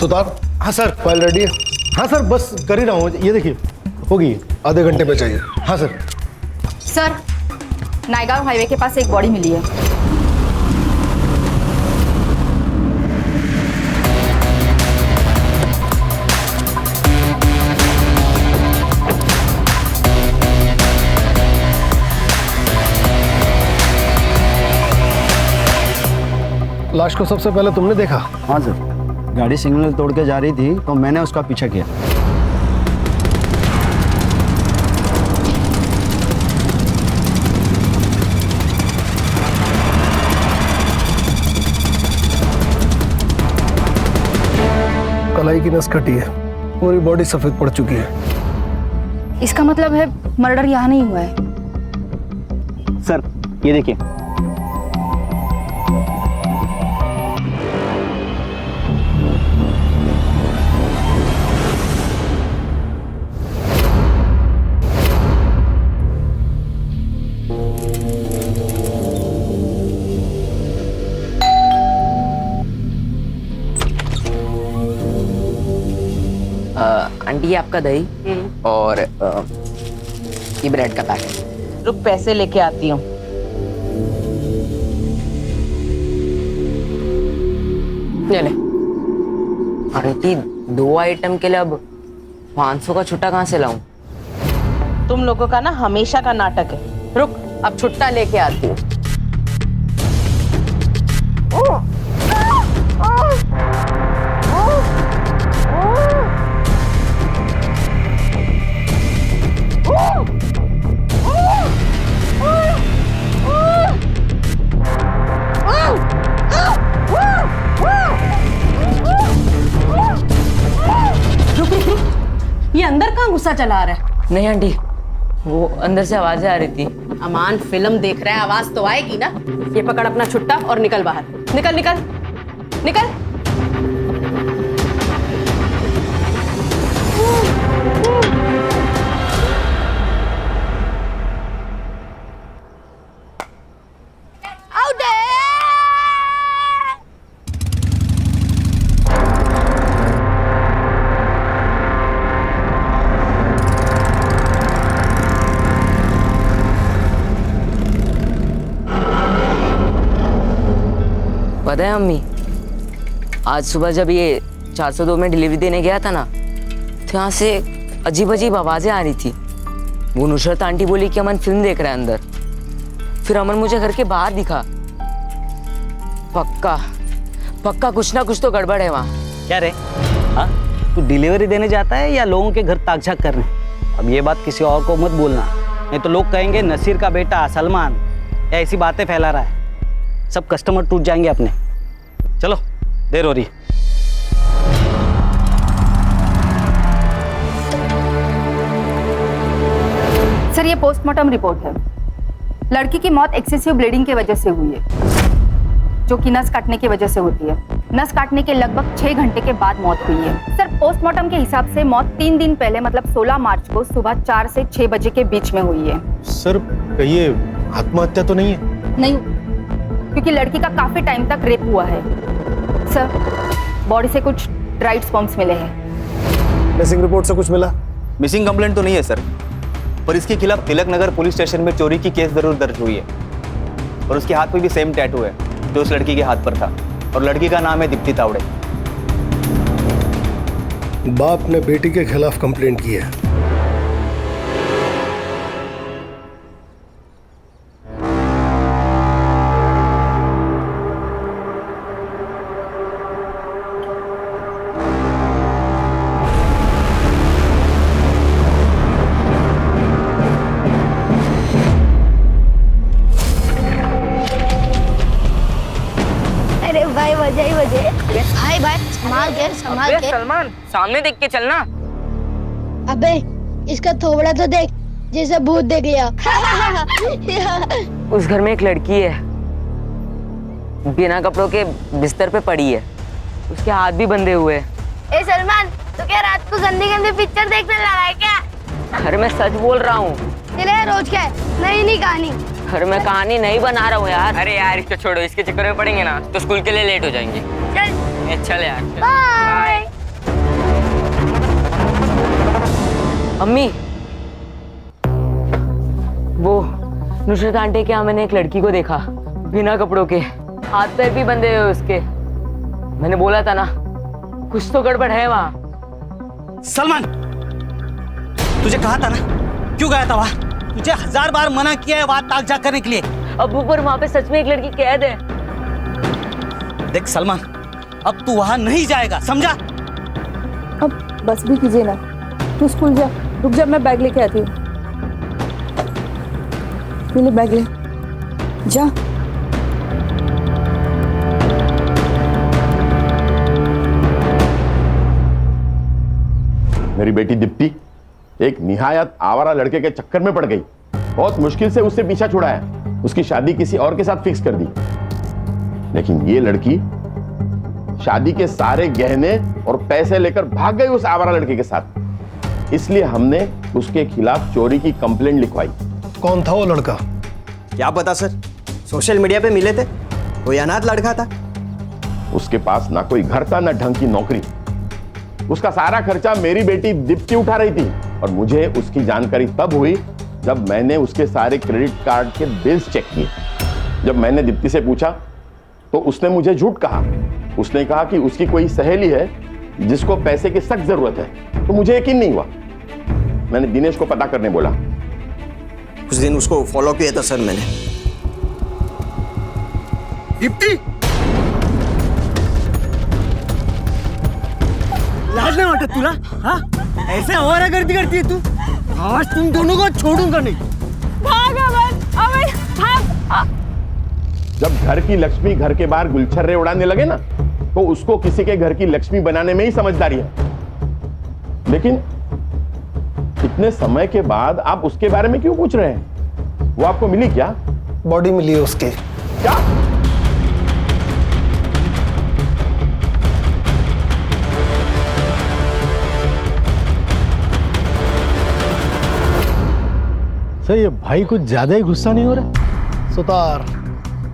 सुतार। हाँ sir. File ready है? हाँ सर, बस कर ही रहा हूँ, ये देखिए होगी। आधे घंटे में चाहिए। हाँ सर। सर, नायगांव हाईवे के पास एक बॉडी मिली है। लाश को सबसे पहले तुमने देखा? हाँ सर, गाड़ी सिग्नल तोड़ के जा रही थी तो मैंने उसका पीछा किया। कलाई की नस कटी है, पूरी बॉडी सफेद पड़ चुकी है। इसका मतलब है मर्डर यहाँ नहीं हुआ है। सर ये देखिए। आंटी ये आपका दही और ये ब्रेड का पैकेट। रुक, पैसे लेके आती हूँ। ले ले। आंटी 2 आइटम के लिए अब 500 का छुट्टा कहाँ से लाऊं? तुम लोगों का ना हमेशा का नाटक है। रुक, अब छुट्टा लेके आती हूँ। ये अंदर कहाँ गुस्सा चला आ रहा है? नहीं आंटी, वो अंदर से आवाजें आ रही थी। अमान फिल्म देख रहा है, आवाज तो आएगी ना। ये पकड़ अपना छुट्टा और निकल बाहर। निकल निकल निकल। पता है अम्मी, आज सुबह जब ये 402 में डिलीवरी देने गया था ना, तो यहाँ से अजीब अजीब आवाजें आ रही थी। वो नुसरत आंटी बोली कि अमन फिल्म देख रहा है अंदर। फिर अमन मुझे घर के बाहर दिखा। पक्का पक्का कुछ ना कुछ तो गड़बड़ है वहाँ। क्या रे? हाँ, तू डिलीवरी देने जाता है या लोगों के घर ताक झाक करने? अब ये बात किसी और को मत बोलना, नहीं तो लोग कहेंगे नसीर का बेटा सलमान या ऐसी बातें फैला रहा है। सब कस्टमर टूट जाएंगे अपने। चलो, देर हो रही। सर, ये पोस्टमार्टम रिपोर्ट है। लड़की की मौत एक्सेसिव ब्लीडिंग की वजह से हुई है, जो कि नस काटने की वजह से होती है। नस काटने के लगभग 6 घंटे के बाद मौत हुई है। सर, पोस्टमार्टम के हिसाब से मौत 3 दिन पहले मतलब 16 मार्च को सुबह 4 से 6 बजे के बीच में हुई है। सर, कहिए आत्महत्या तो नहीं है? नहीं, क्योंकि लड़की का काफी टाइम तक रेप हुआ है। सर, बॉडी से कुछ ड्राइड स्पर्म्स मिले हैं। मिसिंग रिपोर्ट से कुछ मिला? मिसिंग कंप्लेंट तो नहीं है सर, पर इसके खिलाफ तिलक नगर पुलिस स्टेशन में चोरी की केस जरूर दर्ज हुई है। और उसके हाथ पे भी सेम टैटू है जो उस लड़की के हाथ पर था, और लड़की का नाम है दीप्ति तावड़े। बाप ने बेटी के खिलाफ कंप्लेंट की है। भाई भाई संभाल के। सलमान, सामने देख के चलना। अबे इसका थोबड़ा तो देख, जैसे भूत देख लिया। उस घर में एक लड़की है, बिना कपड़ों के बिस्तर पे पड़ी है, उसके हाथ भी बंधे हुए हैं। ए सलमान, तो क्या रात को गंदी गंदी पिक्चर देखने लगा है क्या? अरे मैं सच बोल रहा हूँ। तेरे रोज क्या है नई कहानी? अरे मैं कहानी नहीं बना रहा हूँ यार। अरे यार इसको छोड़ो, इसके चक्कर में पड़ेंगे ना तो स्कूल के लिए लेट हो जाएंगे। चल चल यार। बाय। अम्मी, वो नुसरत आंटी के यहाँ मैंने एक लड़की को देखा, बिना कपड़ों के, हाथ पैर भी बंधे हुए उसके। मैंने बोला था ना, कुछ तो गड़बड़ है वहाँ। सलमान, तुझे कहा था ना, क्यों गया था वहां? तुझे 1000 बार मना किया है वहां ताक झाक करने के लिए। अबू, पर वहाँ पे सच में एक लड़की कैद है। देख सलमान, अब तू वहां नहीं जाएगा, समझा? अब बस भी कीजिए ना, तू स्कूल जा, रुक जा, मैं बैग लेके आती हूँ। ले बैग ले, जा। मेरी बेटी दीप्ति एक निहायत आवारा लड़के के चक्कर में पड़ गई। बहुत मुश्किल से उससे पीछा छुड़ाया, उसकी शादी किसी और के साथ फिक्स कर दी। लेकिन ये लड़की शादी के सारे गहने और पैसे लेकर भाग गई उस आवारा लड़के के साथ। इसलिए हमने उसके खिलाफ चोरी की कंप्लेंट लिखवाई। कौन था वो लड़का? क्या पता सर, सोशल मीडिया पे मिले थे, कोई अनाथ लड़का था। उसके पास ना कोई घर था ना ढंग की नौकरी। उसका सारा खर्चा मेरी बेटी दीप्ति उठा रही थी और मुझे उसकी जानकारी तब हुई जब मैंने उसके सारे क्रेडिट कार्ड के बिल्स चेक किए। जब मैंने दीप्ति से पूछा तो उसने मुझे झूठ कहा। उसने कहा कि उसकी कोई सहेली है जिसको पैसे की सख्त जरूरत है, तो मुझे यकीन नहीं हुआ। मैंने दिनेश को पता करने बोला। कुछ दिन उसको फॉलो किया था सर मैंने। दीप्ति, लाज नहीं वाटत तुला? हाँ, ऐसे आवारागर्दी करती है तू? आज तुम दोनों को छोड़ूंगा नहीं। भाग अमन, अमन भाग। जब घर की लक्ष्मी घर के बाहर गुलछर्रे उड़ाने लगे ना, तो उसको किसी के घर की लक्ष्मी बनाने में ही समझदारी है। लेकिन इतने समय के बाद आप उसके बारे में क्यों पूछ रहे हैं? वो आपको मिली क्या? बॉडी मिली है उसकी। क्या? सर ये भाई कुछ ज्यादा ही गुस्सा नहीं हो रहा? सुतार,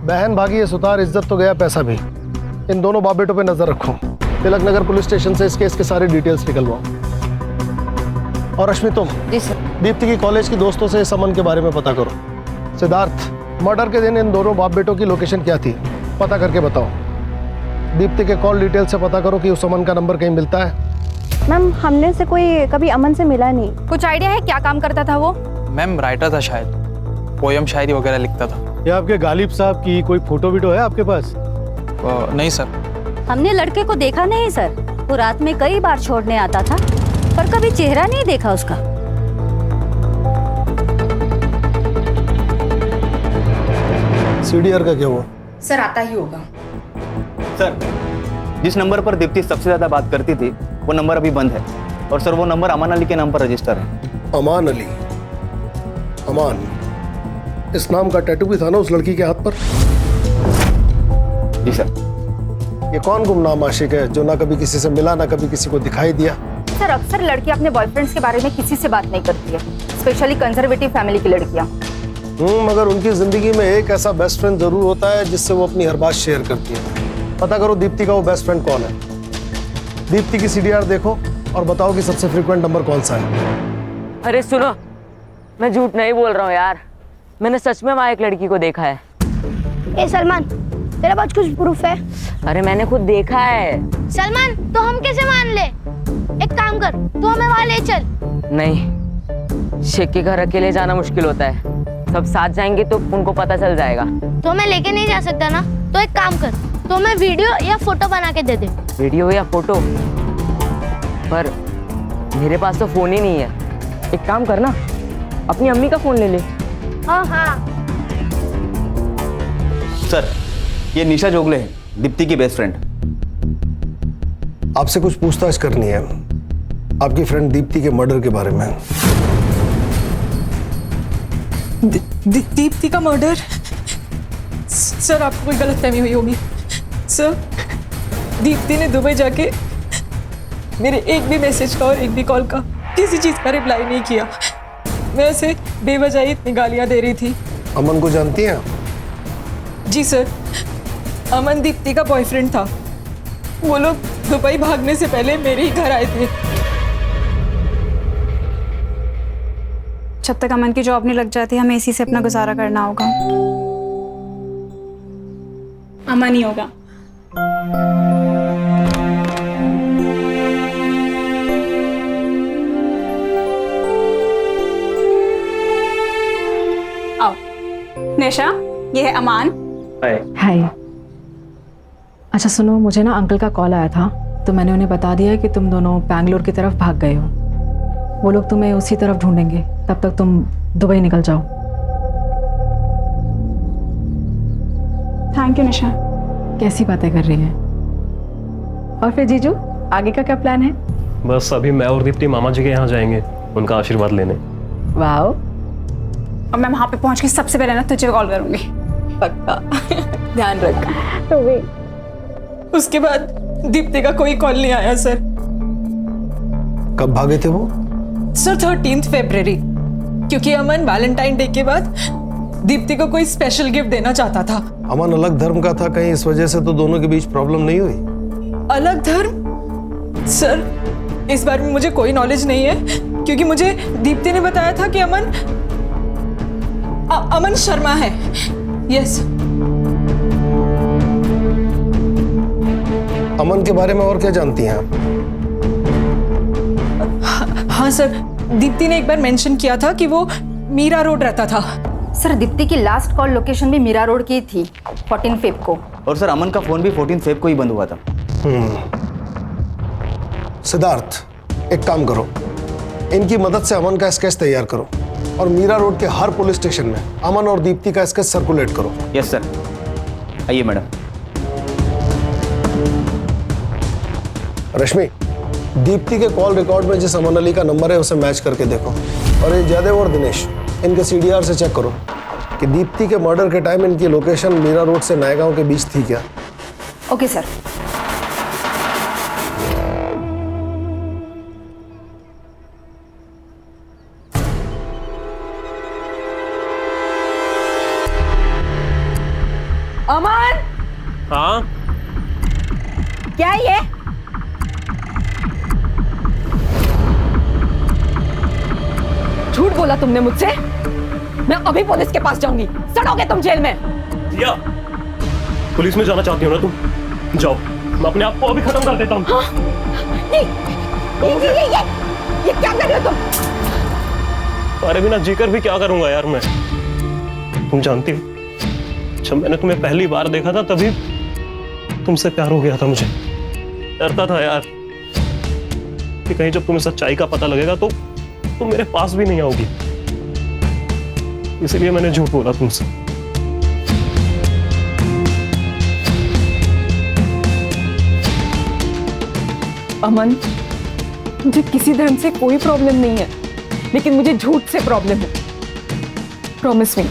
बहन भागी है सुतार, इज्जत तो गया, पैसा भी। इन दोनों बाप बेटों पे नजर रखो। तिलक नगर पुलिस स्टेशन से इस केस के सारे डिटेल्स निकलवाओ। और रश्मि, तुम जी सर। दीप्ति की कॉलेज की दोस्तों से इस अमन के बारे में पता करो। सिद्धार्थ, मर्डर के दिन इन दोनों बाप बेटों की लोकेशन क्या थी, पता करके बताओ। दीप्ति के कॉल डिटेल से पता करो कि उस अमन का नंबर कहीं मिलता है। मैम, हमने से कोई कभी अमन से मिला नहीं। कुछ आइडिया है क्या काम करता था वो? मैम राइटर था, शायद पोयम शायरी वगैरह लिखता था। ये आपके गालिब साहब की कोई फोटो वीटो है आपके पास? नहीं सर। हमने लड़के को देखा नहीं सर, वो रात में कई बार छोड़ने आता था, पर कभी चेहरा नहीं देखा उसका। सीडीआर का क्या हुआ? सर आता ही होगा। सर, जिस नंबर पर दीप्ति सबसे ज्यादा बात करती थी वो नंबर अभी बंद है, और सर वो नंबर अमान अली के नाम पर रजिस्टर है। अमान अली? अमान, इस नाम का टैटू भी था ना उस लड़की के हाथ पर? जी सर। ये कौन गुमनाम आशिक है जो ना कभी किसी से मिला ना कभी किसी को दिखाई दिया? सर, अक्सर लड़कियां अपने बॉयफ्रेंड्स के बारे में किसी से बात नहीं करती है, स्पेशली कंजर्वेटिव फैमिली की लड़कियां। मगर उनकी जिंदगी में एक ऐसा बेस्ट फ्रेंड जरूर होता है जिससे वो अपनी हर बात शेयर करती है। पता करो दीप्ति का वो बेस्ट फ्रेंड कौन है। दीप्ति की सीडीआर देखो और बताओ कि सबसे फ्रीक्वेंट नंबर कौन सा है। अरे सुनो, मैं झूठ नहीं बोल रहा हूँ यार, मैंने सच में वहाँ एक लड़की को देखा है। ए सलमान, तेरे पास कुछ प्रूफ है? अरे मैंने खुद देखा है। सलमान, तो हम कैसे मान ले? एक काम कर, तू हमें वहाँ ले चल। नहीं, शेख के घर अकेले जाना मुश्किल होता है, सब साथ जाएंगे तो उनको पता चल जाएगा। तो हमें लेके नहीं जा सकता ना, तो एक काम कर, तो हमें वीडियो या फोटो बना के दे दे। वीडियो या फोटो? पर मेरे पास तो फोन ही नहीं है। एक काम करना, अपनी अम्मी का फोन ले ले। हाँ हाँ। सर, ये निशा जोगले है, दीप्ति की बेस्ट फ्रेंड। आपसे कुछ पूछताछ करनी है आपकी फ्रेंड दीप्ति के मर्डर के बारे में। दीप्ति का मर्डर? सर, आपको कोई गलतफहमी हुई होगी। सर, दीप्ति ने दुबई जाके मेरे एक भी मैसेज का और एक भी कॉल का किसी चीज का रिप्लाई नहीं किया। मैं उसे बेवजह इतनी गालियां दे रही थी। अमन को जानती हैं? जी सर, अमन दीप्ति का बॉयफ्रेंड था। वो लोग दुबई भागने से पहले मेरे ही घर आए थे। जब तक अमन की जॉब नहीं लग जाती हमें इसी से अपना गुजारा करना होगा। अमन ही होगा। आओ निशा, ये है अमान। हाय। अच्छा सुनो, मुझे ना अंकल का कॉल आया था तो मैंने उन्हें बता दिया है कि तुम दोनों बैंगलोर की तरफ भाग गए हो। वो लोग तुम्हें उसी तरफ ढूंढेंगे, तब तक तुम दुबई निकल जाओ। थैंक यू निशा। कैसी बातें कर रही है? और फिर जीजू, आगे का क्या प्लान है? बस अभी मैं और दीप्ति मामा जी के यहाँ जाएंगे उनका आशीर्वाद लेने। वाह। और मैं वहां पे पहुंच के सबसे पहले ना तुझे कॉल करूंगी। पक्का। ध्यान रख। तो वे उसके बाद दीप्ति का कोई कॉल नहीं आया सर। कब भागे थे वो? सर 13 फरवरी, क्योंकि अमन वैलेंटाइन डे के बाद दीप्ति को कोई स्पेशल गिफ्ट देना चाहता था। अमन अलग धर्म का था, कहीं इस वजह से तो दोनों के बीच प्रॉब्लम नहीं हुई? अलग धर्म? सर इस बारे में मुझे कोई नॉलेज नहीं है, क्योंकि मुझे दीप्ति ने बताया था कि अमन शर्मा है। यस। अमन के बारे में और क्या जानती हैं आप? हाँ सर, दीप्ति ने एक बार मेंशन किया था कि वो मीरा रोड रहता था। सर दीप्ति की लास्ट कॉल लोकेशन भी मीरा रोड की थी 14 फेब को। और सर अमन का फोन भी 14 फेब को ही बंद हुआ था। सिद्धार्थ, एक काम करो, इनकी मदद से अमन का स्केच तैयार करो और मीरा रोड के हर पुलिस स्टेशन में अमन और दीप्ति का स्केच सर्कुलेट करो। Yes sir. आइए मैडम। रश्मि, दीप्ति के कॉल रिकॉर्ड में जिस अमन अली का नंबर है उसे मैच करके देखो। और ये जयदेव और दिनेश, इनके CDR से चेक करो कि दीप्ति के मर्डर के टाइम इनकी लोकेशन मीरा रोड से नएगांव के बीच थी क्या। Okay sir. अमन। हाँ क्या ये? झूठ बोला तुमने मुझसे। मैं अभी पुलिस के पास जाऊंगी, सड़ोगे तुम जेल में। या पुलिस में जाना चाहती हो ना तुम? जाओ, मैं अपने आप को अभी खत्म कर देता हूँ। हाँ? ये क्या कर रहे हो तुम? अरे बिना जीकर भी क्या करूंगा यार मैं। तुम जानती हो, जब मैंने तुम्हें पहली बार देखा था तभी तुमसे प्यार हो गया था मुझे। डरता था यार कि कहीं जब तुम्हें सच्चाई का पता लगेगा तो तुम मेरे पास भी नहीं आओगी, इसलिए मैंने झूठ बोला तुमसे। अमन, मुझे किसी धर्म से कोई प्रॉब्लम नहीं है, लेकिन मुझे झूठ से प्रॉब्लम है। प्रॉमिस मी,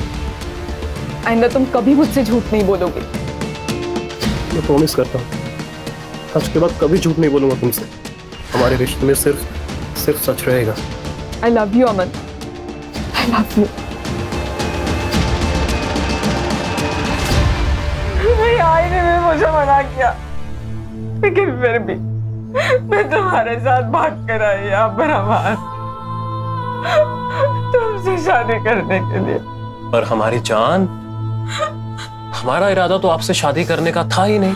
आइंदा तुम कभी मुझसे झूठ नहीं बोलोगे। मैं प्रॉमिस करता हूँ, आज के बाद कभी झूठ नहीं बोलूंगा तुमसे। हमारे रिश्ते में सिर्फ सच रहेगा। I love you, Aman. I love you। आईने में मुझे मना किया, लेकिन फिर भी मैं तुम्हारे साथ भाग कर आई यहाँ पर अमन, तुमसे शादी करने के लिए। पर हमारी जान, हमारा इरादा तो आपसे शादी करने का था ही नहीं,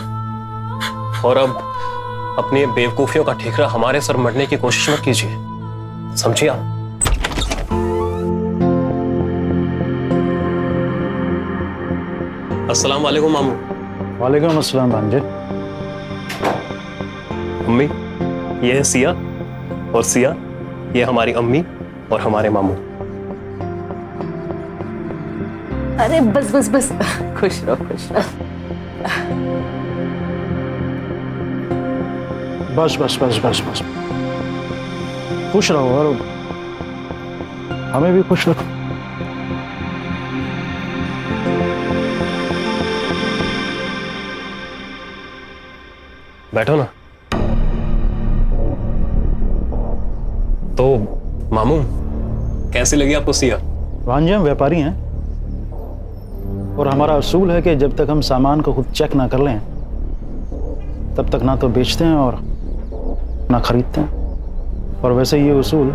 और अब अपनी बेवकूफियों का ठिकरा हमारे सर मरने की कोशिश मत कीजिए, समझिए आप? अस्सलाम वालेकुम मामू। वालेकुम अस्सलाम भांजे। अम्मी, ये है सिया, और सिया ये हमारी अम्मी और हमारे मामू। अरे बस बस बस, खुश रहो खुश रहो। बस बस बस बस बस, खुश रहो और हमें भी खुश रखो। बैठो ना। तो मामू, कैसी लगी आपको सिया? भांजे, हम व्यापारी हैं और हमारा असूल है कि जब तक हम सामान को खुद चेक ना कर लें तब तक ना तो बेचते हैं और ना खरीदते हैं। और वैसे ये उसूल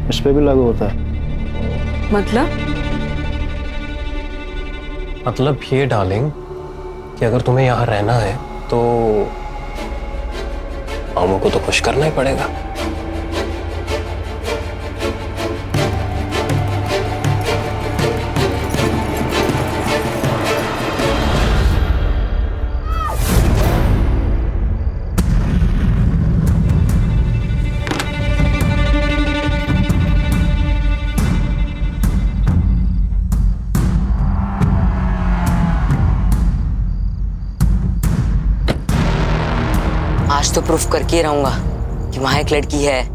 इस पे भी लागू होता है। मतलब ये डार्लिंग कि अगर तुम्हें यहाँ रहना है तो मामू को तो खुश करना ही पड़ेगा। आज तो प्रूफ करके ही रहूंगा कि वहां एक लड़की है।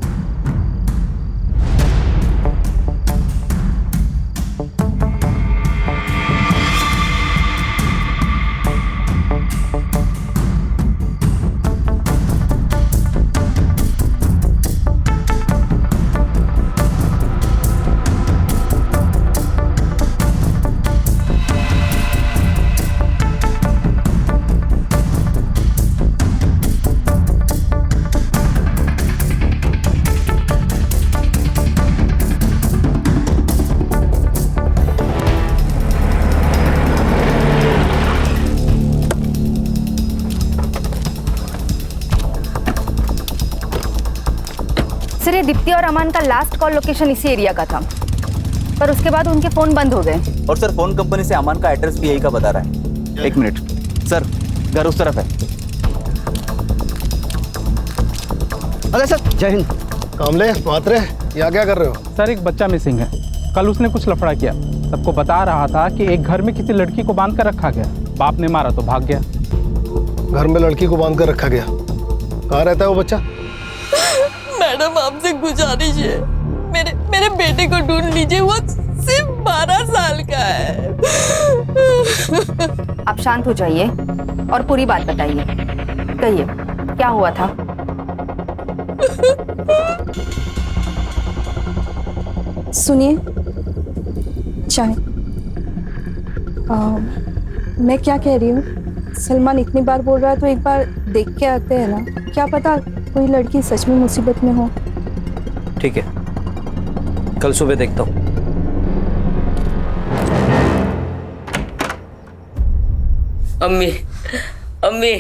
सर ये दीप्ति और अमान का लास्ट कॉल लोकेशन इसी एरिया का था, पर उसके बाद उनके फोन बंद हो गए। और सर फोन कंपनी से अमान का एड्रेस भी यही का बता रहा है। 1 मिनट सर, घर उस तरफ है। अरे सर जय हिंद। कामले मात्रे यहाँ क्या कर रहे हो? सर एक बच्चा मिसिंग है। कल उसने कुछ लफड़ा किया, सबको बता रहा था कि एक घर में किसी लड़की को बांध कर रखा गया। बाप ने मारा तो भाग गया। घर में लड़की को बांध कर रखा गया? कहाँ रहता है वो बच्चा? मैडम आपसे गुजारिश है, मेरे बेटे को ढूंढ लीजिए, वो सिर्फ 12 साल का है। आप शांत हो जाइए और पूरी बात बताइए। कहिए क्या हुआ था? सुनिए, चाय। मैं क्या कह रही हूँ, सलमान इतनी बार बोल रहा है तो एक बार देख के आते हैं ना, क्या पता कोई लड़की सच में मुसीबत में हो। ठीक है, कल सुबह देखता हूँ। अम्मी, अम्मी,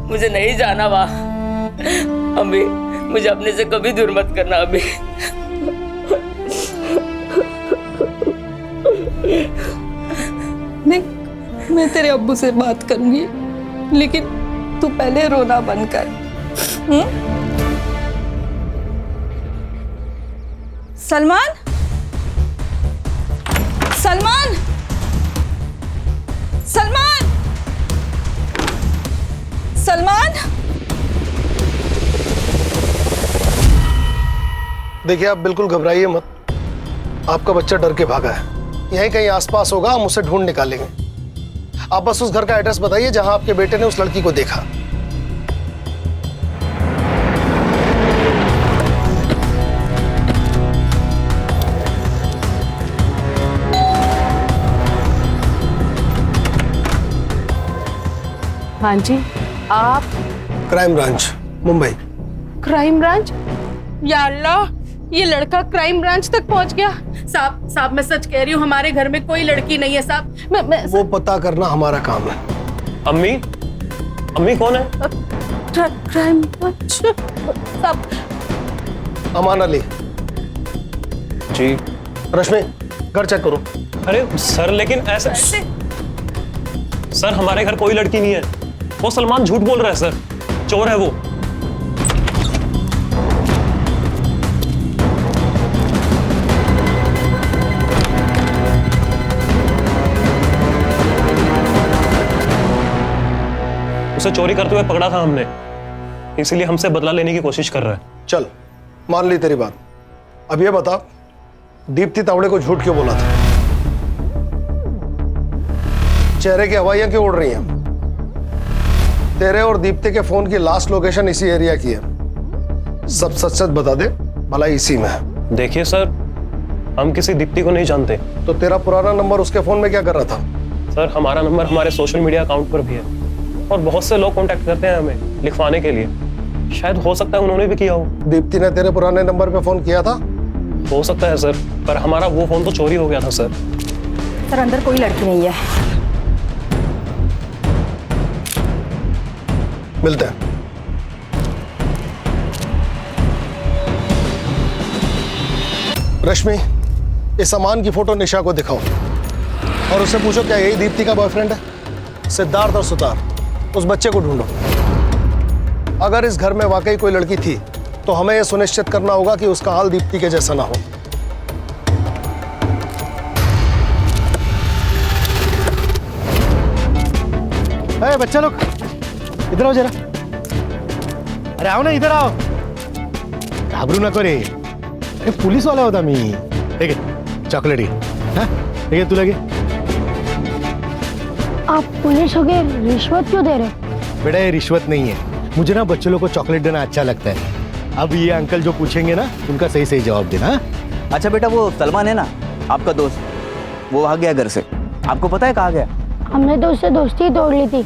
मुझे नहीं जाना वहाँ। अम्मी, मुझे अपने से कभी दूर मत करना अम्मी। मैं तेरे अब्बू से बात करूंगी, लेकिन तू पहले रोना बंद कर। सलमान, सलमान, सलमान, सलमान। देखिए आप बिल्कुल घबराइए मत, आपका बच्चा डर के भागा है। यहीं कहीं आसपास होगा, हम उसे ढूंढ निकालेंगे। आप बस उस घर का एड्रेस बताइए जहां आपके बेटे ने उस लड़की को देखा। हाँ जी, आप? Crime branch, Mumbai. Crime branch? या अल्लाह, ये लड़का क्राइम ब्रांच तक पहुंच गया। साहब मैं सच कह रही हूँ, हमारे घर में कोई लड़की नहीं है साहब। वो पता करना हमारा काम है। अम्मी, अम्मी कौन है? क्राइम ब्रांच साहब। अमान अली जी। रश्मि, घर चेक करो। अरे सर, लेकिन ऐसे सर, हमारे घर कोई लड़की नहीं है। वो सलमान झूठ बोल रहा है सर, चोर है वो। उसे चोरी करते हुए पकड़ा था हमने, इसीलिए हमसे बदला लेने की कोशिश कर रहा है। चल, मान ली तेरी बात। अब ये बता, दीप्ति तावड़े को झूठ क्यों बोला था? चेहरे की हवाइयां क्यों उड़ रही हैं? तेरे और दीप्ति के फोन की लास्ट लोकेशन इसी एरिया की है। सब सच सच बता दे, भला इसी में है। देखिए सर, हम किसी दीप्ति को नहीं जानते। तो तेरा पुराना नंबर उसके फोन में क्या कर रहा था? सर, हमारा नंबर हमारे सोशल मीडिया अकाउंट पर भी है और बहुत से लोग कांटेक्ट करते हैं हमें लिखवाने के लिए। शायद हो सकता है उन्होंने भी किया हो। दीप्ति ने तेरे पुराने नंबर पे फोन किया था? हो सकता है सर, पर हमारा वो फोन तो चोरी हो गया था सर। सर अंदर कोई लड़की नहीं है। मिलते हैं। रश्मि, इस अमान की फोटो निशा को दिखाओ और उससे पूछो क्या यही दीप्ति का बॉयफ्रेंड है। सिद्धार्थ और सुतार, उस बच्चे को ढूंढो। अगर इस घर में वाकई कोई लड़की थी तो हमें यह सुनिश्चित करना होगा कि उसका हाल दीप्ति के जैसा ना हो। अरे बच्चा लोग इधर आओ जरा। अरे आओ ना, इधर आओ। घाबरू नको रे, अरे पुलिस वाला होता मी। ठीक है, चॉकलेट ये, हाँ ठीक है, तू लगे। आप पुलिस हो गए, रिश्वत क्यों दे रहे? बेटा ये रिश्वत नहीं है, मुझे ना बच्चों लोग को चॉकलेट देना अच्छा लगता है। अब ये अंकल जो पूछेंगे ना उनका सही सही जवाब देना। अच्छा बेटा, वो सलमान है ना आपका दोस्त, वो भाग गया घर से, आपको पता है कहाँ गया? हमने तो उससे दोस्ती तोड़ ली थी,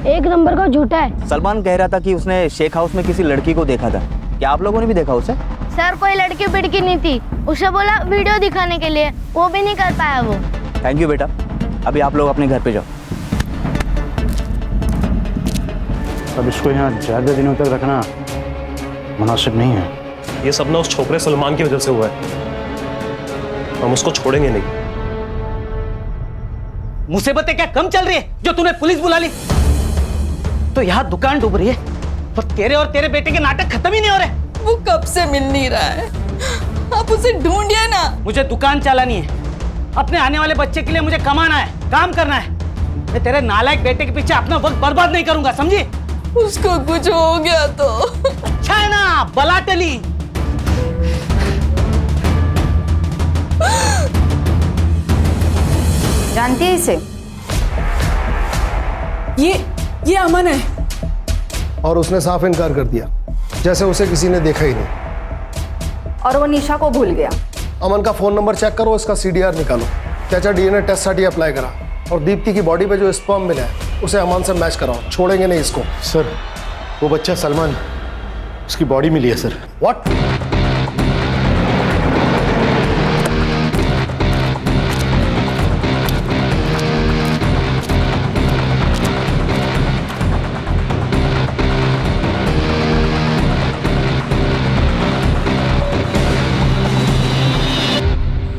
एक नंबर का झूठा है। सलमान कह रहा था कि उसने शेख हाउस में किसी लड़की को देखा था, क्या आप लोगों ने भी देखा उसे? सर कोई लड़की पिड़की नहीं थी, उसे बोला वीडियो दिखाने के लिए, वो भी नहीं कर पाया वो। थैंक यू बेटा, अभी आप लोग अपने घर पे जाओ। अब इसको यहाँ ज्यादा दिनों तक रखना मुनासिब नहीं है। ये सब ना उस छोकरे सलमान की वजह से हुआ है, हम उसको छोड़ेंगे नहीं। मुसीबतें क्या कम चल रही है जो तूने पुलिस बुला ली? तो यहाँ दुकान डूब रही है और तेरे और तेरे बेटे के नाटक खत्म ही नहीं हो रहे। वो कब से मिल नहीं रहा है, आप उसे ढूंढिए ना। मुझे दुकान चलानी है, अपने आने वाले बच्चे के लिए मुझे कमाना है, काम करना है। मैं तेरे नालायक बेटे के पीछे अपना वक्त बर्बाद नहीं करूंगा, समझी? उसको कुछ हो गया तो अच्छा है ना, बला टली। जानती है इसे? ये अमन है। और उसने साफ इनकार कर दिया, जैसे उसे किसी ने देखा ही नहीं। और वो निशा को भूल गया। अमन का फोन नंबर चेक करो, इसका CDR निकालो। चाचा डीएनए टेस्ट साठी अप्लाई करा और दीप्ति की बॉडी पे जो स्पर्म मिला है उसे अमन से मैच कराओ, छोड़ेंगे नहीं इसको। सर वो बच्चा सलमान, उसकी बॉडी मिली है सर। व्हाट?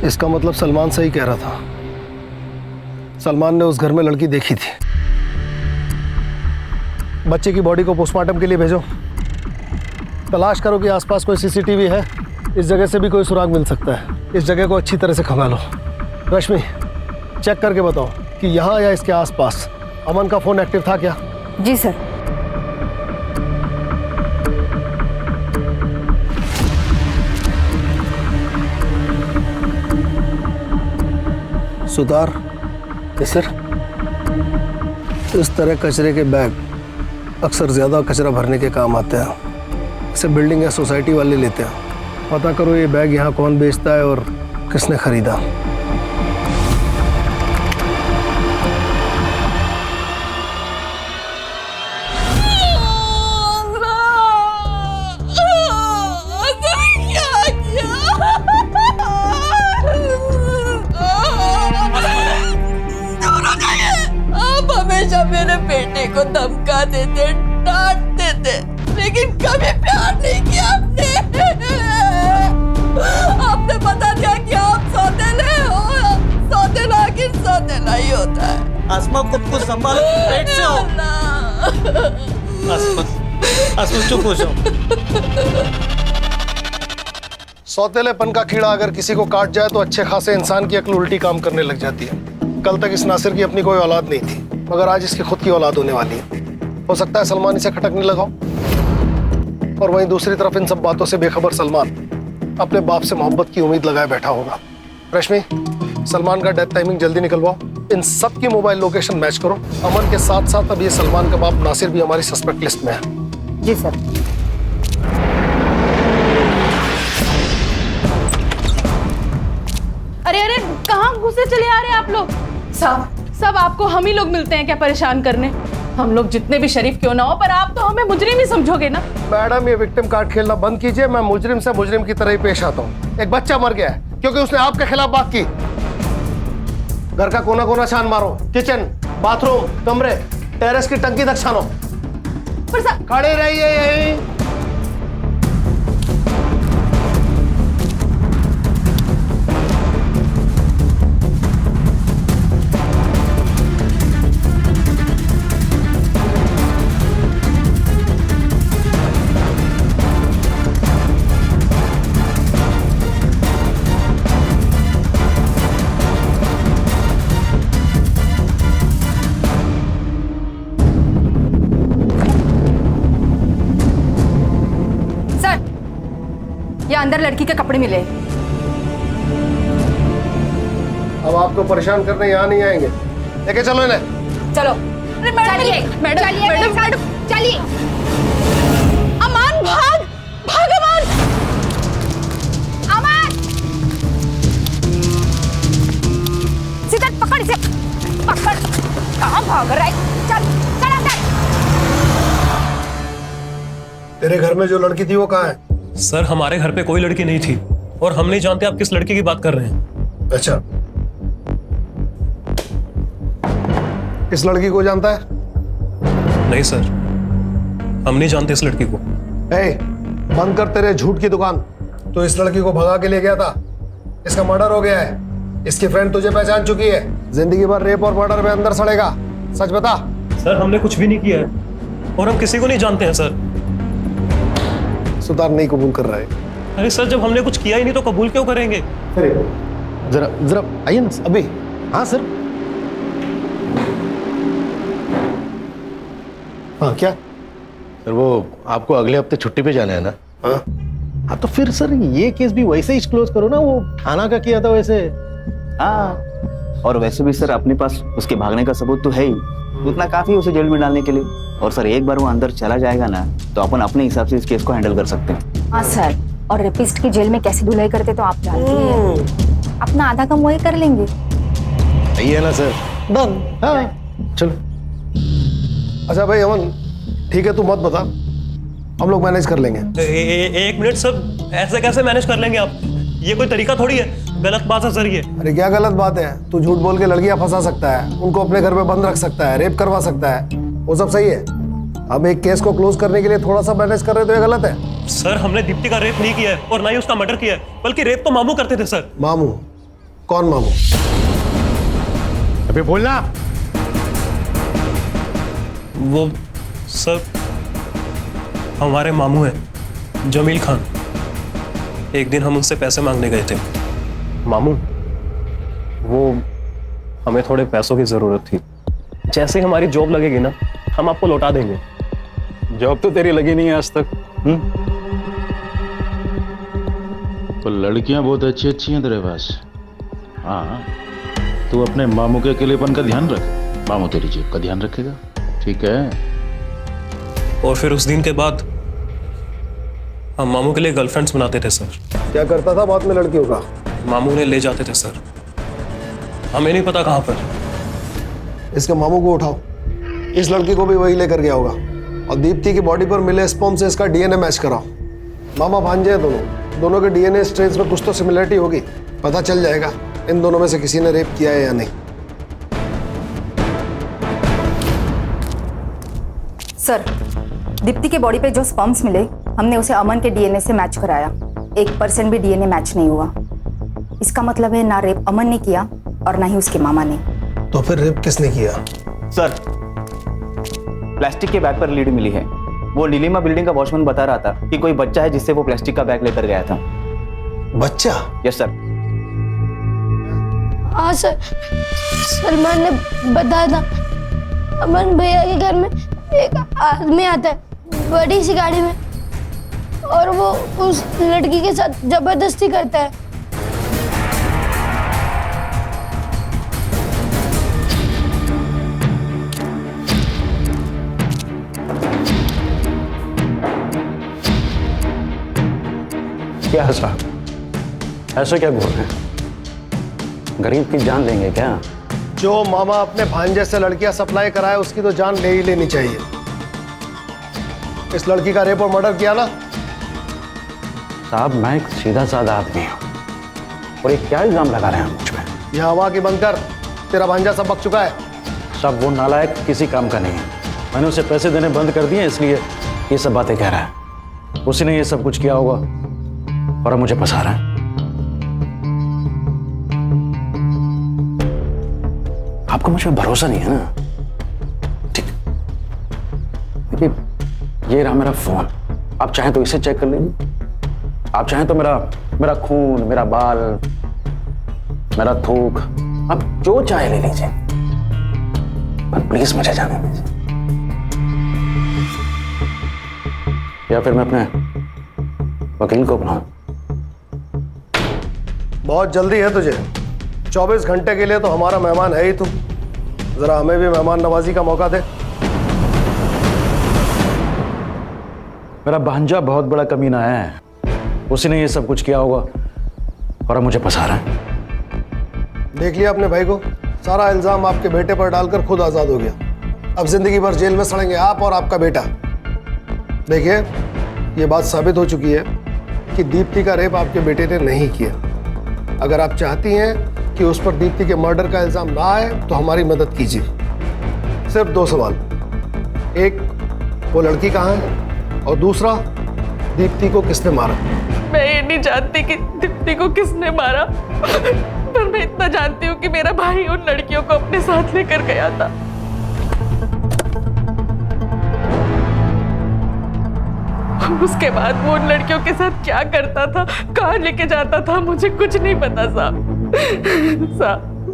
इसका मतलब सलमान सही कह रहा था, सलमान ने उस घर में लड़की देखी थी। बच्चे की बॉडी को पोस्टमार्टम के लिए भेजो। तलाश करो कि आसपास कोई CCTV है, इस जगह से भी कोई सुराग मिल सकता है। इस जगह को अच्छी तरह से खंगालो। रश्मि चेक करके बताओ कि यहाँ या इसके आसपास अमन का फोन एक्टिव था क्या? जी सर। सुतार, सर इस तरह कचरे के बैग अक्सर ज़्यादा कचरा भरने के काम आते हैं। इसे बिल्डिंग या सोसाइटी वाले लेते हैं। पता करो ये बैग यहाँ कौन बेचता है और किसने खरीदा। हमेशा मेरे बेटे को धमका देते, डांटते थे, लेकिन कभी प्यार नहीं किया आपने। आपने बता दिया कि आप सौतेले हो, सौतेला आखिर सौतेला ही होता है। आसमा खुद को संभालो, पेट से हो। आसमा चुप हो जाओ। सौतेलेपन का कीड़ा अगर किसी को काट जाए तो अच्छे खासे इंसान की अक्ल उल्टी काम करने लग जाती है। कल तक इस नासिर की अपनी कोई औलाद नहीं थी, मगर आज इसकी खुद की औलाद होने वाली है। हो सकता है सलमान इसे खटकने लगा हो। और वहीं दूसरी तरफ इन सब बातों से बेखबर सलमान अपने बाप से मोहब्बत की उम्मीद लगाए बैठा होगा। रश्मि सलमान का डेथ टाइमिंग जल्दी निकलवाओ, इन सब की मोबाइल लोकेशन मैच करो। अमन के साथ साथ अब ये सलमान का बाप नासिर भी हमारी सस्पेक्ट लिस्ट में है। जी सर। अरे अरे कहाँ घुसे चले आ रहे हैं आप लोग? सब आपको हम ही लोग मिलते हैं क्या परेशान करने? हम लोग जितने भी शरीफ क्यों ना हो, पर आप तो हमें मुजरिम ही समझोगे ना। मैडम, ये विक्टिम कार्ड खेलना बंद कीजिए। मैं मुजरिम से मुजरिम की तरह ही पेश आता हूँ। एक बच्चा मर गया है क्योंकि उसने आपके खिलाफ बात की। घर का कोना कोना छान मारो, किचन, बाथरूम, कमरे, टेरेस की टंकी तक छानो। खड़े रहिए यहीं। या अंदर लड़की के कपड़े मिले। अब आपको परेशान करने यहाँ नहीं आएंगे। लेके चलो इन्हें। चलो। अरे मैडम, चलिए, मैडम, चलिए, मैडम, मैडम, चलिए। अमान, भाग, भाग अमान। अमान, सीधा पकड़ इसे, पकड़। कहाँ भाग रहा है? चल, चल अंदर। तेरे घर में जो लड़की थी वो कहाँ है? सर, हमारे घर पे कोई लड़की नहीं थी और हम नहीं जानते आप किस लड़की की बात कर रहे हैं। अच्छा, इस लड़की को जानता है? नहीं सर, हम नहीं जानते इस लड़की को। बंद कर तेरे झूठ की दुकान। तो इस लड़की को भगा के ले गया था, इसका मर्डर हो गया है, इसकी फ्रेंड तुझे पहचान चुकी है, जिंदगी भर रेप और मर्डर में अंदर सड़ेगा। सच बता। सर, हमने कुछ भी नहीं किया है और हम किसी को नहीं जानते हैं सर। सुधार नहीं कबूल कर रहा है। अरे सर, जब हमने कुछ किया ही नहीं तो कबूल क्यों करेंगे? जरा जरा आइए ना अभी। हाँ सर। हाँ क्या सर, वो आपको अगले हफ्ते छुट्टी पे जाना है ना? हाँ तो फिर सर ये केस भी वैसे ही क्लोज करो ना, वो थाना का किया था वैसे। हाँ, और वैसे भी सर अपने पास उसके भागने का सबूत तो है ही, उतना काफी है उसे जेल में डालने के लिए। और सर एक बार वो अंदर चला जाएगा ना तो अपन अपने हिसाब से इस केस को हैंडल कर सकते हैं। हाँ सर, और रेपिस्ट की जेल में कैसे धुलाई करते तो आप जानते हैं। अपना आधा काम वही कर लेंगे। सही है ना सर? डन। हाँ चलो। अच्छा भाई अमन, ठीक है तू मत बता, हम लोग मैनेज कर लेंगे। एक मिनट सर, ऐसे कैसे मैनेज कर लेंगे आप? ये कोई तरीका थोड़ी है, गलत बात है सर ये। अरे क्या गलत बात है? तू झूठ बोल के लड़कियां फंसा सकता है, उनको अपने घर में बंद रख सकता है, रेप करवा सकता है, वो सब सही है। हम एक केस को क्लोज करने के लिए थोड़ा सा मैनेज कर रहे तो ये गलत है? सर, हमने दीप्ति का रेप नहीं किया है और ना ही उसका मर्डर किया है, बल्कि रेप तो मामू करते थे सर। मामू? कौन मामू? अबे बोलना। वो सर हमारे मामू हैं, जमील खान। एक दिन हम उनसे पैसे मांगने गए थे। मामू, वो हमें थोड़े पैसों की जरूरत थी, जैसे ही हमारी जॉब लगेगी ना हम आपको लौटा देंगे। जॉब तो तेरी लगी नहीं है आज तक। तो लड़कियां बहुत अच्छी अच्छी हैं तेरे पास। हाँ, तू अपने मामू के अकेलेपन का ध्यान रख, मामू तेरी जेब का ध्यान रखेगा, ठीक है? और फिर उस दिन के बाद हम मामू के लिए गर्लफ्रेंड्स बनाते थे सर। क्या करता था बाद में लड़कियों का? मामू ने ले जाते थे सर, हमें नहीं पता कहाँ पर। इसके मामू को उठाओ, इस लड़की को भी वही लेकर गया होगा, और दीप्ति की बॉडी पर मिले स्पर्म से इसका डीएनए मैच कराओ। मामा भांजे हैं दोनों के डीएनए स्ट्रेन्स में कुछ तो सिमिलरिटी होगी, पता चल जाएगा इन दोनों में से किसी ने रेप किया है या नहीं। सर, दीप्ति के बॉडी पे जो स्पर्म्स मिले हमने उसे अमन के डीएनए से मैच कराया, 1% भी डीएनए मैच नहीं हुआ। इसका मतलब है ना रेप अमन ने किया और ना ही उसके मामा ने। तो फिर रेप किसने किया? सर, प्लास्टिक के बैग पर लीड मिली है। वो नीलिमा बिल्डिंग का वॉचमैन बता रहा था कि कोई बच्चा है जिससे वो प्लास्टिक का बैग लेकर गया था। बच्चा? Yes sir. हाँ सर, सलमान ने बताया था। अमन भैया के घर में एक आदमी आता है बड़ी सी गाड़ी में, और वो उस लड़की के साथ जबरदस्ती करता है। क्या साहब, ऐसे क्या बोल रहे हैं? गरीब की जान लेंगे क्या? जो मामा अपने भांजे से लड़कियां सप्लाई कराए उसकी तो जान ले ही लेनी चाहिए। इस लड़की का रेप और मर्डर किया ना? साहब मैं एक सीधा साधा आदमी हूँ और ये क्या इल्जाम लगा रहे हैं मुझ पे? यहाँ हवा की बंद कर, तेरा भांजा सब बक चुका है। साहब वो नालायक किसी काम का नहीं है, मैंने उसे पैसे देने बंद कर दिए इसलिए ये सब बातें कह रहा है। उसी ने ये सब कुछ किया होगा और अब मुझे फंसा रहा है। आपको मुझ पर भरोसा नहीं है ना? ठीक, देखिए ये रहा मेरा फोन, आप चाहें तो इसे चेक कर लीजिए, आप चाहें तो मेरा खून, मेरा बाल, मेरा थूक, आप जो चाहे ले लीजिए, पर प्लीज मुझे जाने दीजिए। या फिर मैं अपने वकील को बुलाऊं? बहुत जल्दी है तुझे, 24 घंटे के लिए तो हमारा मेहमान है ही तू। जरा हमें भी मेहमान नवाजी का मौका दे। मेरा भांजा बहुत बड़ा कमीना है, उसी ने ये सब कुछ किया होगा और अब मुझे फंसा रहा है। देख लिया अपने भाई को, सारा इल्जाम आपके बेटे पर डालकर खुद आजाद हो गया। अब जिंदगी भर जेल में सड़ेंगे आप और आपका बेटा। देखिए ये बात साबित हो चुकी है कि दीप्ति का रेप आपके बेटे ने नहीं किया। अगर आप चाहती हैं कि उस पर दीप्ति के मर्डर का इल्जाम ना आए तो हमारी मदद कीजिए। सिर्फ 2 सवाल, एक वो लड़की कहाँ है और दूसरा दीप्ति को किसने मारा? मैं ये नहीं जानती कि दीप्ति को किसने मारा, पर मैं इतना जानती हूँ कि मेरा भाई उन लड़कियों को अपने साथ लेकर गया था। उसके बाद वो उन लड़कियों के साथ क्या करता था, कहाँ लेके जाता था, मुझे कुछ नहीं पता साहब।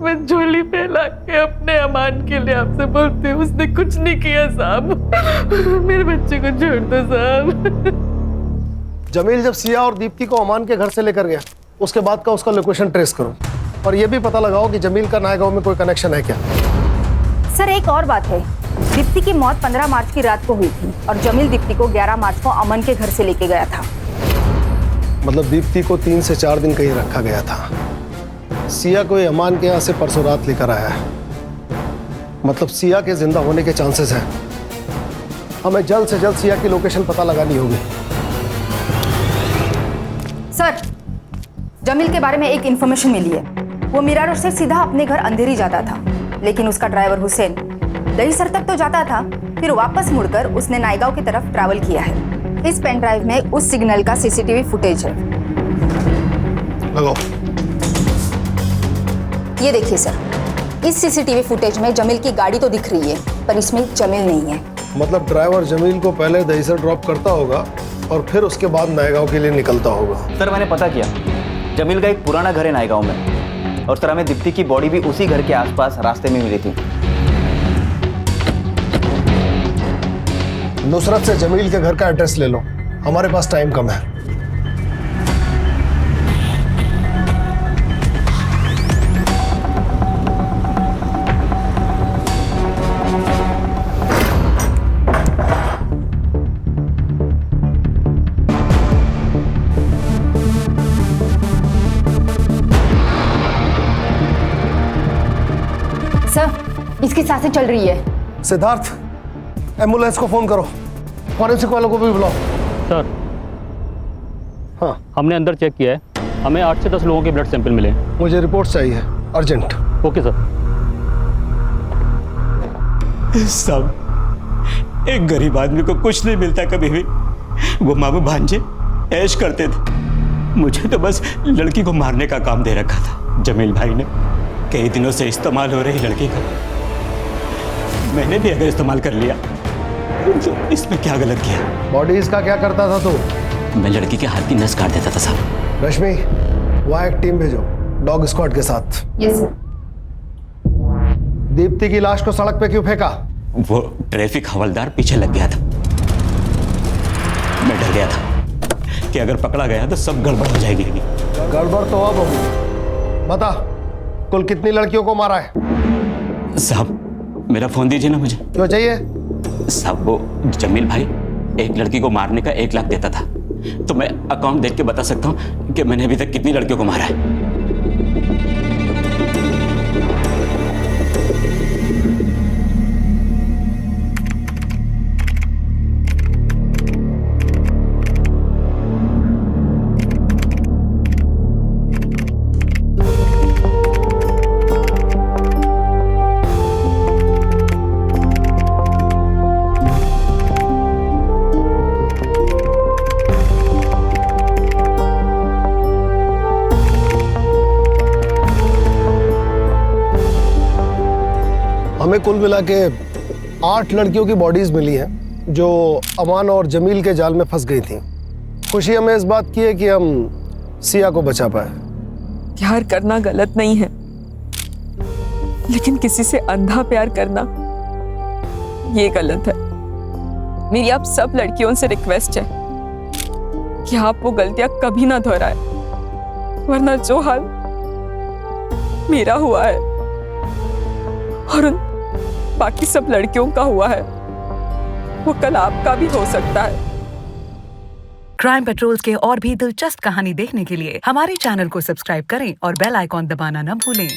मैं झोली फैला के अपने अमान के लिए आपसे बोलती हूँ, उसने कुछ नहीं किया साहब। मेरे बच्चे को छोड़ दो साहब। जमील जब सिया और दीप्ति को अमान के घर से लेकर गया, उसके बाद का उसका लोकेशन ट्रेस करो और ये भी पता लगाओ कि जमील का नायगांव में कोई कनेक्शन है क्या। सर एक और बात है, दीप्ति की मौत 15 मार्च की रात को हुई थी और जमील दीप्ति को 11 मार्च को अमन के घर से लेके गया था। मतलब दीप्ति को 3 से 4 दिन कहीं रखा गया था। सिया को अमान के यहाँ से परसों रात लेकर आया है। मतलब सिया के जिंदा होने के चांसेस हैं। हमें जल्द से जल्द सिया की लोकेशन पता लगानी होगी। सर जमील के बारे में एक इंफॉर्मेशन मिली है। वो मीरा रोड से सीधा अपने घर अंधेरी जाता था, लेकिन उसका ड्राइवर हुसैन दहीसर तक तो जाता था, फिर वापस मुड़कर उसने नायगांव की तरफ ट्रैवल किया है। इस पेन ड्राइव में उस सिग्नल का सीसीटीवी फुटेज है। लगाओ। ये देखिए सर, इस सीसीटीवी फुटेज में जमील की गाड़ी तो दिख रही है, पर इसमें जमील नहीं है। मतलब ड्राइवर जमील को पहले दहीसर ड्रॉप करता होगा और फिर उसके बाद नायगांव के लिए निकलता होगा। सर मैंने पता किया, जमील का एक पुराना घर है नायगांव में और सर हमें दीप्ति की बॉडी भी उसी घर के आसपास रास्ते में मिली थी। नुसरत से जमील के घर का एड्रेस ले लो, हमारे पास टाइम कम है। सर इसकी सांसें चल रही है। सिद्धार्थ एम्बुलेंस को फोन करो, फॉरेंसिक वालों को भी बुलाओ। सर हाँ हमने अंदर चेक किया है, हमें 8 से 10 लोगों के ब्लड सैंपल मिले। मुझे रिपोर्ट चाहिए अर्जेंट। Okay sir. सब एक गरीब आदमी को कुछ नहीं मिलता कभी भी। वो मामू भांजे ऐश करते थे, मुझे तो बस लड़की को मारने का काम दे रखा था जमील भाई ने। कई दिनों से इस्तेमाल हो रही लड़की का मैंने भी अगर इस्तेमाल कर लिया तो इसमें क्या गलत किया? बॉडीज का क्या करता था तू? मैं लड़की के हाथ की नस काट देता था साहब। रश्मि वहाँ एक टीम भेजो डॉग स्क्वाड के साथ। Yes sir. दीप्ति की लाश को सड़क पे क्यों फेंका? वो ट्रैफिक हवलदार पीछे लग गया था। मैं डर गया था कि अगर पकड़ा गया तो सब गड़बड़ हो जाएगी। गड़बड़ तो अब होगी। बता कुल कितनी लड़कियों को मारा है? साहब मेरा फोन दीजिए ना मुझे। क्यों चाहिए? साहब वो जमील भाई एक लड़की को मारने का 1 लाख देता था, तो मैं अकाउंट देख के बता सकता हूँ कि मैंने अभी तक कितनी लड़कियों को मारा है। हमें कुल मिला के 8 लड़कियों की बॉडीज मिली हैं जो अमान और जमील के जाल में फंस गई थी। खुशी हमें इस बात की है कि हम सिया को बचा पाए। प्यार करना गलत नहीं है, लेकिन किसी से अंधा प्यार करना ये गलत है। मेरी आप सब लड़कियों से रिक्वेस्ट है कि आप वो गलतियां कभी ना दोहराए, वरना जो हाल मेरा हुआ है और उन बाकी सब लड़कियों का हुआ है वो कल आपका भी हो सकता है। क्राइम पेट्रोल्स के और भी दिलचस्प कहानी देखने के लिए हमारे चैनल को सब्सक्राइब करें और बेल आइकॉन दबाना न भूलें।